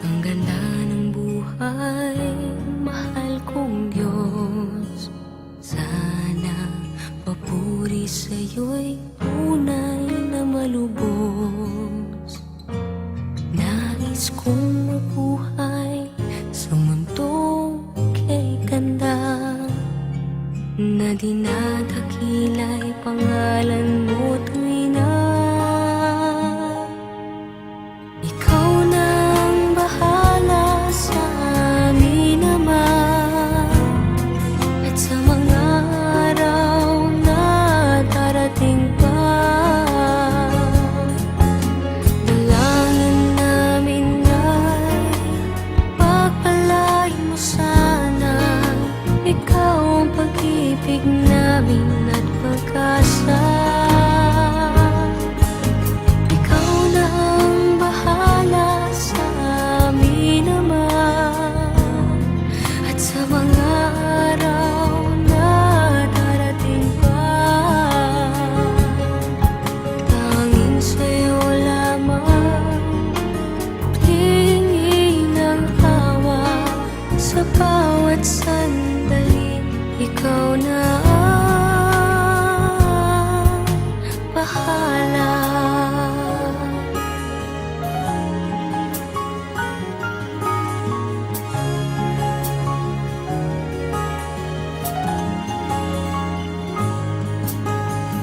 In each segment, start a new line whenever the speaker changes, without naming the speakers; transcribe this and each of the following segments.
Ang ganda ng buhay, mahal kong Diyos. Sana papuri sa'yo'y tunay na malubos. Nais kong mabuhay sa mundong kay ganda, na dinadakila'y pangalan mo tuwi na. Ikaw na ang bahala sa amin naman, at sa mga araw na darating pa. Dalangin namin ay pagpalain mo sana. Ikaw ang pag-ibig namin at pag-asa. Ikaw na ang bahala sa amin naman, at sa mga araw na darating pa. Tanging sa'yo lamang hihingi ng awa sa bawat sandali. Ikaw na ang bahala.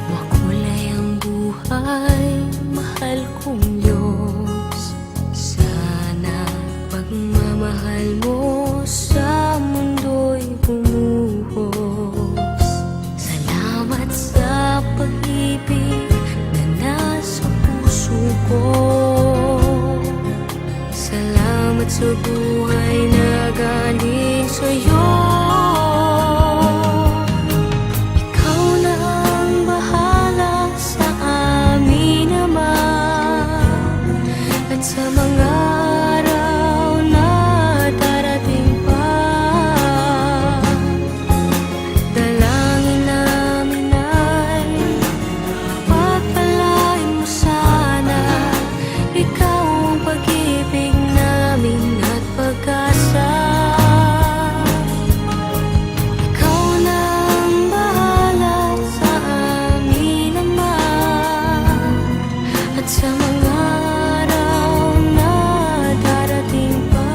Makulay ang buhay, mahal kong Diyos. Sana pagmamahal mo sa mundo'y bumuhos. Salamat sa pag-ibig na nasa puso ko. Salamat sa buhay na galing sa'yo. Ikaw na ang bahala sa amin naman, at sa mga araw na darating pa. Dalangin namin ay pagpalain mo sana. Ikaw ang pag-ibig namin at pag-asa. Ikaw na ang bahala sa amin naman, at sa mga araw na darating pa.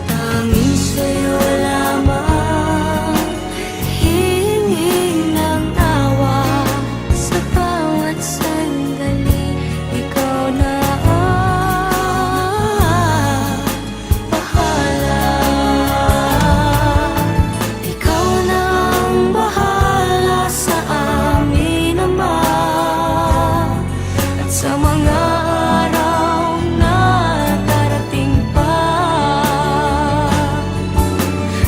Tanging sa'yo lamang hihingi ng awa sa bawat sandali. Ikaw na ang bahala. Ikaw na ang bahala sa amin naman, at sa mga araw na darating pa.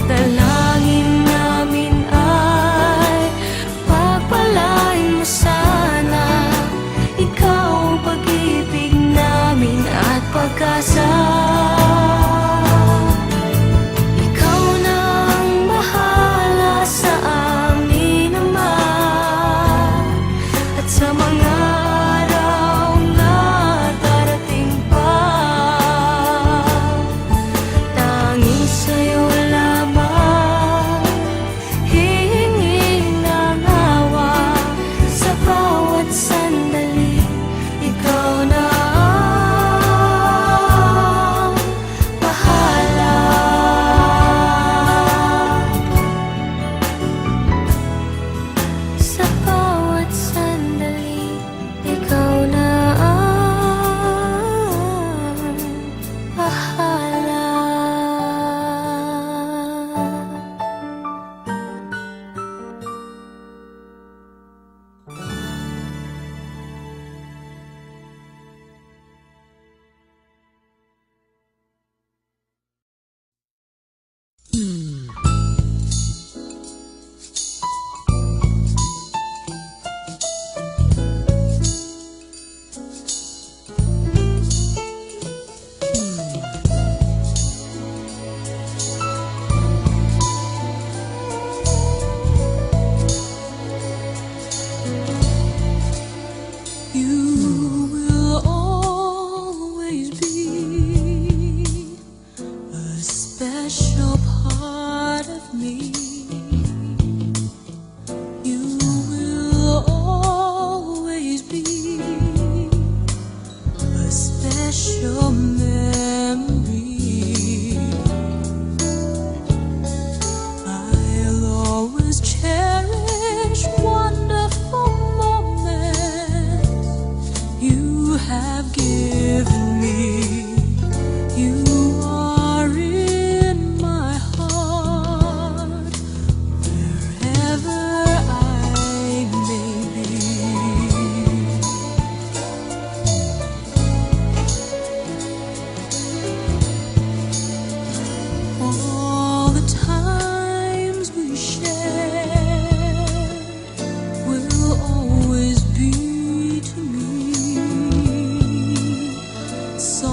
Dalangin namin ay pagpalain mo sana. Ikaw ang pag-ibig namin at pag-asa. Ikaw na ang bahala sa amin naman, at sa mga araw na darating pa. Tanging sa'yo lamang hihingi ng awa sa bawat sandali. Ikaw na ang your memory. I'll always cherish wonderful moments you have given me. You are in my heart, wherever I may be. All the times we shared will always be to me so